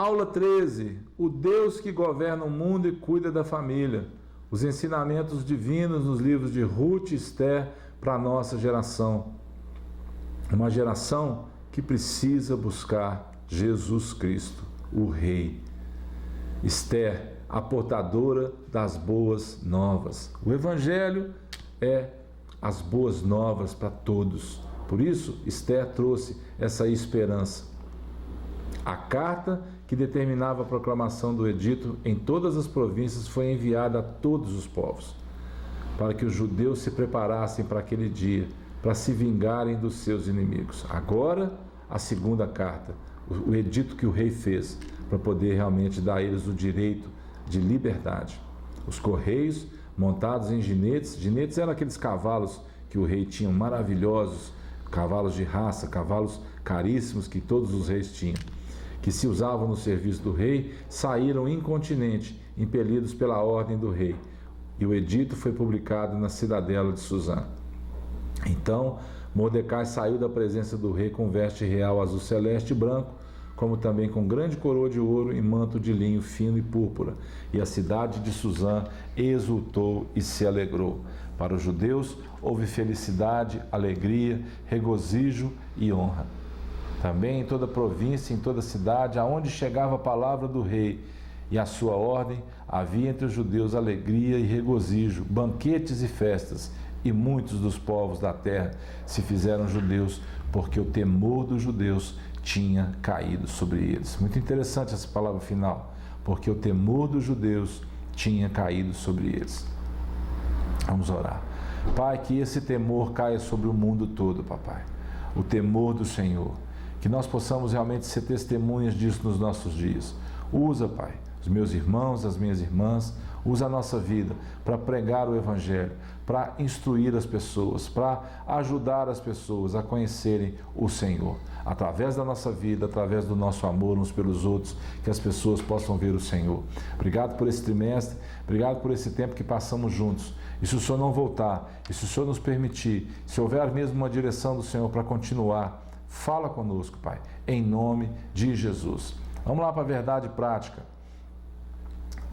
Aula 13. O Deus que governa o mundo e cuida da família. Os ensinamentos divinos nos livros de Ruth e Esther para a nossa geração. Uma geração que precisa buscar Jesus Cristo, o Rei. Esther, a portadora das boas novas. O Evangelho é as boas novas para todos. Por isso, Esther trouxe essa esperança. A carta que determinava a proclamação do edito em todas as províncias foi enviada a todos os povos, para que os judeus se preparassem para aquele dia, para se vingarem dos seus inimigos. Agora, a segunda carta, o edito que o rei fez, para poder realmente dar a eles o direito de liberdade. Os correios, montados em jinetes, jinetes eram aqueles cavalos que o rei tinha, maravilhosos, cavalos de raça, cavalos caríssimos que todos os reis tinham, que se usavam no serviço do rei, saíram incontinenti, impelidos pela ordem do rei. E o edito foi publicado na cidadela de Suzã. Então, Mordecai saiu da presença do rei com veste real azul celeste e branco, como também com grande coroa de ouro e manto de linho fino e púrpura. E a cidade de Suzã exultou e se alegrou. Para os judeus houve felicidade, alegria, regozijo e honra. Também em toda a província, em toda a cidade, aonde chegava a palavra do rei e a sua ordem, havia entre os judeus alegria e regozijo, banquetes e festas, e muitos dos povos da terra se fizeram judeus, porque o temor dos judeus tinha caído sobre eles. Muito interessante essa palavra final, porque o temor dos judeus tinha caído sobre eles. Vamos orar. Pai, que esse temor caia sobre o mundo todo, papai. O temor do Senhor. Que nós possamos realmente ser testemunhas disso nos nossos dias. Usa, Pai, os meus irmãos, as minhas irmãs, usa a nossa vida para pregar o Evangelho, para instruir as pessoas, para ajudar as pessoas a conhecerem o Senhor. Através da nossa vida, através do nosso amor uns pelos outros, que as pessoas possam ver o Senhor. Obrigado por esse trimestre, obrigado por esse tempo que passamos juntos. E se o Senhor não voltar, e se o Senhor nos permitir, se houver mesmo uma direção do Senhor para continuar, fala conosco, Pai, em nome de Jesus. Vamos lá para a verdade prática.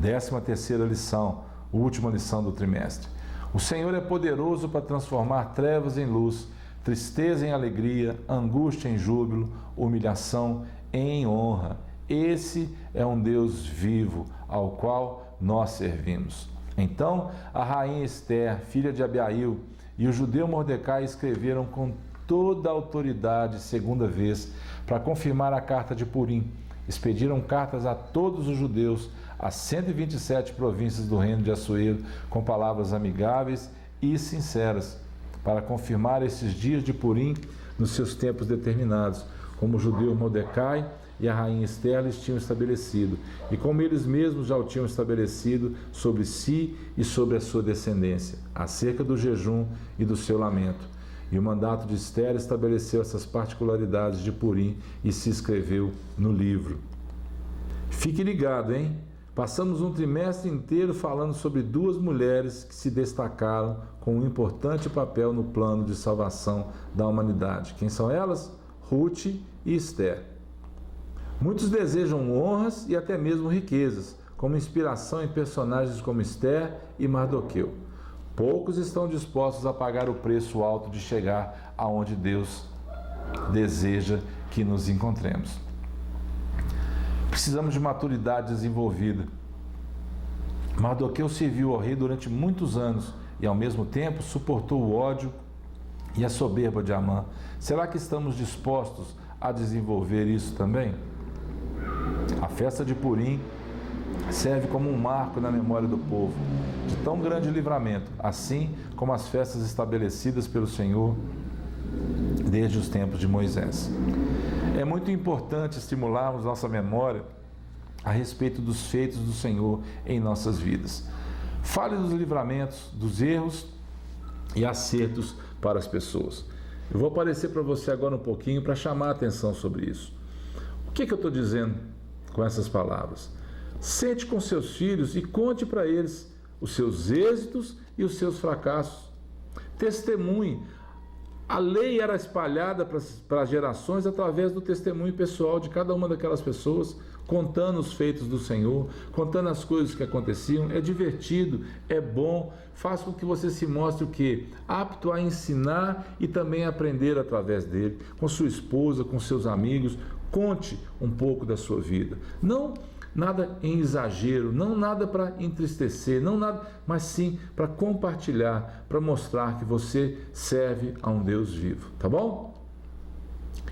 13ª lição, última lição do trimestre. O Senhor é poderoso para transformar trevas em luz, tristeza em alegria, angústia em júbilo, humilhação em honra. Esse é um Deus vivo, ao qual nós servimos. Então, a rainha Esther, filha de Abiail, e o judeu Mordecai escreveram com toda a autoridade, segunda vez, para confirmar a carta de Purim. Expediram cartas a todos os judeus, às 127 províncias do reino de Assuero, com palavras amigáveis e sinceras, para confirmar esses dias de Purim nos seus tempos determinados, como o judeu Mordecai e a rainha Esther lhes tinham estabelecido, e como eles mesmos já o tinham estabelecido sobre si e sobre a sua descendência, acerca do jejum e do seu lamento. E o mandato de Esther estabeleceu essas particularidades de Purim e se escreveu no livro. Fique ligado, hein? Passamos um trimestre inteiro falando sobre duas mulheres que se destacaram com um importante papel no plano de salvação da humanidade. Quem são elas? Ruth e Esther. Muitos desejam honras e até mesmo riquezas, como inspiração em personagens como Esther e Mardoqueu. Poucos estão dispostos a pagar o preço alto de chegar aonde Deus deseja que nos encontremos. Precisamos de maturidade desenvolvida. Mardoqueu serviu ao rei durante muitos anos e, ao mesmo tempo, suportou o ódio e a soberba de Amã. Será que estamos dispostos a desenvolver isso também? A festa de Purim serve como um marco na memória do povo de tão grande livramento, assim como as festas estabelecidas pelo Senhor desde os tempos de Moisés. É muito importante estimularmos nossa memória a respeito dos feitos do Senhor em nossas vidas. Fale dos livramentos, dos erros e acertos para as pessoas. Eu vou aparecer para você agora um pouquinho para chamar a atenção sobre isso. O que eu estou dizendo com essas palavras? Sente com seus filhos e conte para eles os seus êxitos e os seus fracassos. Testemunhe. A lei era espalhada para as gerações através do testemunho pessoal de cada uma daquelas pessoas, contando os feitos do Senhor, contando as coisas que aconteciam. É divertido, é bom, faz com que você se mostre o quê? Apto a ensinar e também aprender através dele, com sua esposa, com seus amigos. Conte um pouco da sua vida. Não nada em exagero, não nada para entristecer, não nada, mas sim para compartilhar, para mostrar que você serve a um Deus vivo, tá bom?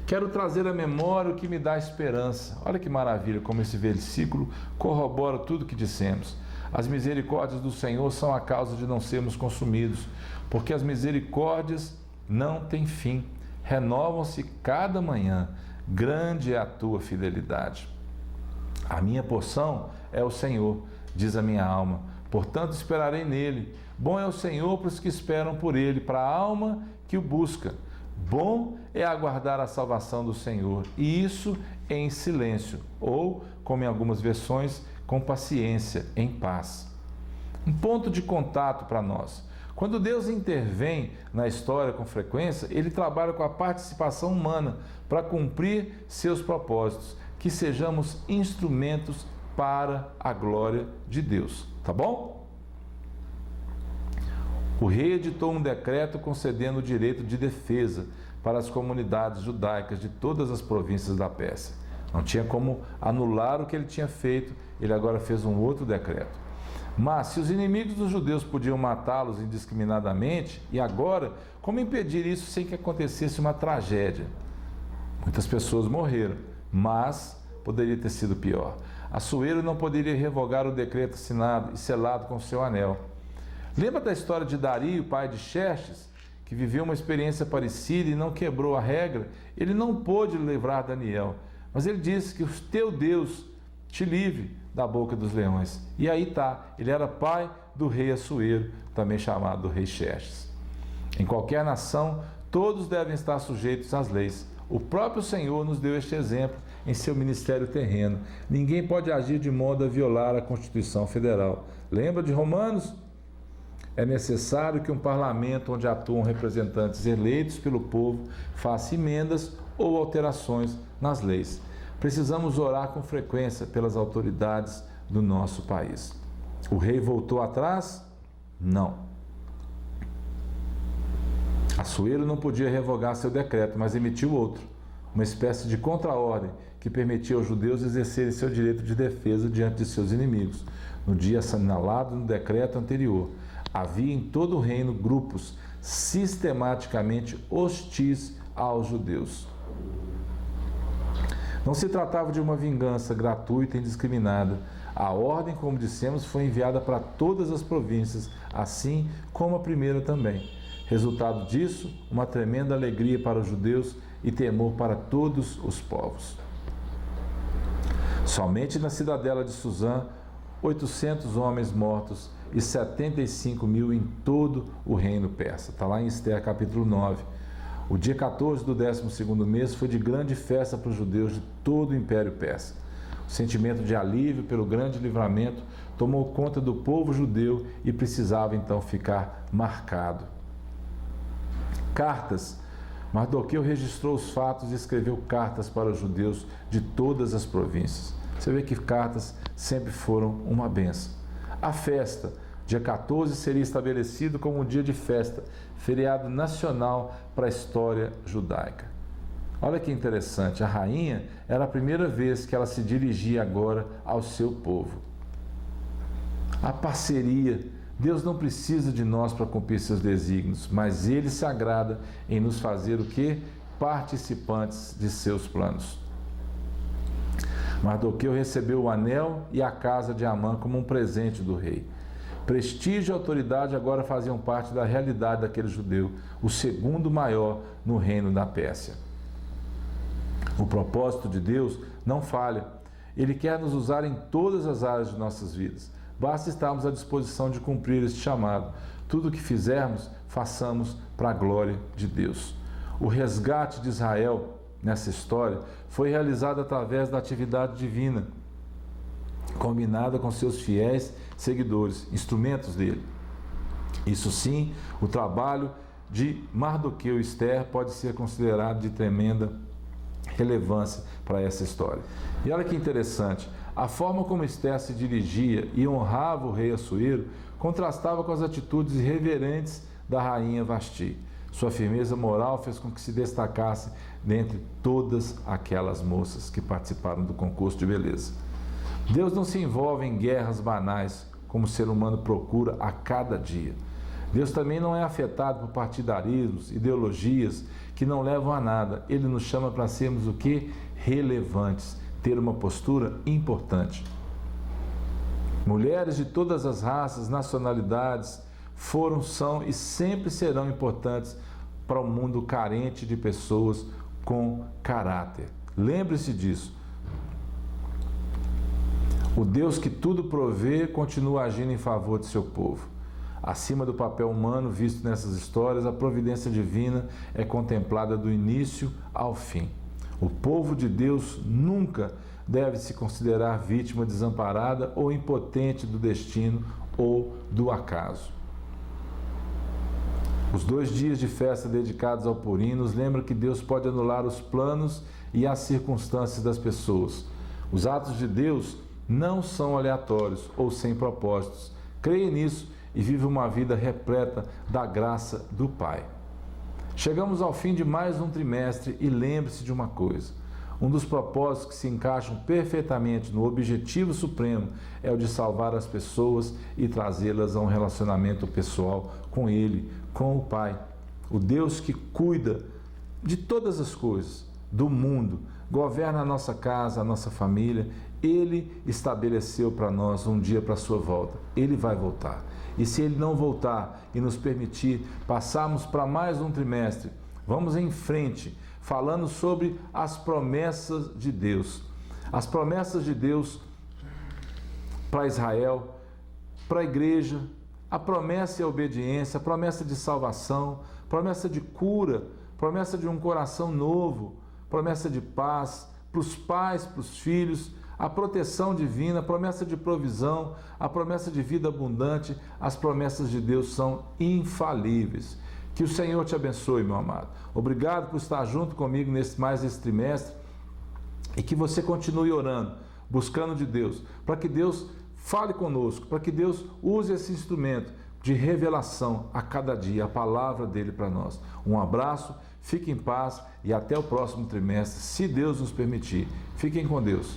Quero trazer à memória o que me dá esperança. Olha que maravilha como esse versículo corrobora tudo o que dissemos. As misericórdias do Senhor são a causa de não sermos consumidos, porque as misericórdias não têm fim, renovam-se cada manhã. Grande é a tua fidelidade. A minha porção é o Senhor, diz a minha alma, portanto esperarei nele. Bom é o Senhor para os que esperam por ele, para a alma que o busca. Bom é aguardar a salvação do Senhor, e isso em silêncio, ou, como em algumas versões, com paciência, em paz. Um ponto de contato para nós. Quando Deus intervém na história com frequência, ele trabalha com a participação humana para cumprir seus propósitos, que sejamos instrumentos para a glória de Deus, tá bom? O rei editou um decreto concedendo o direito de defesa para as comunidades judaicas de todas as províncias da Pérsia. Não tinha como anular o que ele tinha feito, ele agora fez um outro decreto. Mas, se os inimigos dos judeus podiam matá-los indiscriminadamente, e agora, como impedir isso sem que acontecesse uma tragédia? Muitas pessoas morreram, mas poderia ter sido pior. Assuero não poderia revogar o decreto assinado e selado com seu anel. Lembra da história de Dario, pai de Xerxes, que viveu uma experiência parecida e não quebrou a regra? Ele não pôde livrar Daniel, mas ele disse que o teu Deus te livre da boca dos leões. E aí está, ele era pai do rei Assuero, também chamado do rei Xerxes. Em qualquer nação, todos devem estar sujeitos às leis. O próprio Senhor nos deu este exemplo em seu ministério terreno. Ninguém pode agir de modo a violar a Constituição Federal. Lembra de Romanos? É necessário que um parlamento onde atuam representantes eleitos pelo povo faça emendas ou alterações nas leis. Precisamos orar com frequência pelas autoridades do nosso país. O rei voltou atrás? Não. Assuero não podia revogar seu decreto, mas emitiu outro, uma espécie de contra-ordem que permitia aos judeus exercerem seu direito de defesa diante de seus inimigos. No dia assinalado no decreto anterior, havia em todo o reino grupos sistematicamente hostis aos judeus. Não se tratava de uma vingança gratuita e indiscriminada. A ordem, como dissemos, foi enviada para todas as províncias, assim como a primeira também. Resultado disso, uma tremenda alegria para os judeus e temor para todos os povos. Somente na cidadela de Suzã, 800 homens mortos e 75 mil em todo o reino persa. Está lá em Esther capítulo 9. O dia 14 do 12º mês foi de grande festa para os judeus de todo o Império Persa. O sentimento de alívio pelo grande livramento tomou conta do povo judeu e precisava então ficar marcado. Cartas. Mardoqueu registrou os fatos e escreveu cartas para os judeus de todas as províncias. Você vê que cartas sempre foram uma bênção. A festa, dia 14, seria estabelecido como um dia de festa, feriado nacional para a história judaica. Olha que interessante, a rainha era a primeira vez que ela se dirigia agora ao seu povo. A parceria, Deus não precisa de nós para cumprir seus desígnios, mas Ele se agrada em nos fazer o quê? Participantes de seus planos. Mardoqueu recebeu o anel e a casa de Amã como um presente do rei. Prestígio e autoridade agora faziam parte da realidade daquele judeu, o segundo maior no reino da Pérsia. O propósito de Deus não falha. Ele quer nos usar em todas as áreas de nossas vidas. Basta estarmos à disposição de cumprir este chamado. Tudo o que fizermos, façamos para a glória de Deus. O resgate de Israel nessa história foi realizado através da atividade divina, combinada com seus fiéis seguidores, instrumentos dele. Isso sim, o trabalho de Mardoqueu e Esther pode ser considerado de tremenda relevância para essa história. E olha que interessante, a forma como Esther se dirigia e honrava o rei Assuero contrastava com as atitudes irreverentes da rainha Vasti. Sua firmeza moral fez com que se destacasse dentre todas aquelas moças que participaram do concurso de beleza. Deus não se envolve em guerras banais como o ser humano procura a cada dia. Deus também não é afetado por partidarismos, ideologias que não levam a nada. Ele nos chama para sermos o quê? Relevantes, ter uma postura importante. Mulheres de todas as raças, nacionalidades foram, são e sempre serão importantes para um mundo carente de pessoas com caráter. Lembre-se disso. O Deus que tudo provê continua agindo em favor de seu povo. Acima do papel humano visto nessas histórias, a providência divina é contemplada do início ao fim. O povo de Deus nunca deve se considerar vítima desamparada ou impotente do destino ou do acaso. Os 2 dias de festa dedicados ao Purim nos lembram que Deus pode anular os planos e as circunstâncias das pessoas. Os atos de Deus não são aleatórios ou sem propósitos. Creia nisso e viva uma vida repleta da graça do Pai. Chegamos ao fim de mais um trimestre e lembre-se de uma coisa: um dos propósitos que se encaixam perfeitamente no objetivo supremo é o de salvar as pessoas e trazê-las a um relacionamento pessoal com Ele, com o Pai. O Deus que cuida de todas as coisas, do mundo, governa a nossa casa, a nossa família. Ele estabeleceu para nós um dia para a sua volta. Ele vai voltar. E se Ele não voltar e nos permitir passarmos para mais um trimestre, vamos em frente, falando sobre as promessas de Deus. As promessas de Deus para Israel, para a igreja, a promessa e a obediência, a promessa de salvação, promessa de cura, promessa de um coração novo, promessa de paz para os pais, para os filhos, a proteção divina, a promessa de provisão, a promessa de vida abundante. As promessas de Deus são infalíveis. Que o Senhor te abençoe, meu amado. Obrigado por estar junto comigo mais esse trimestre e que você continue orando, buscando de Deus, para que Deus fale conosco, para que Deus use esse instrumento de revelação a cada dia, a palavra dele para nós. Um abraço, fique em paz e até o próximo trimestre, se Deus nos permitir. Fiquem com Deus.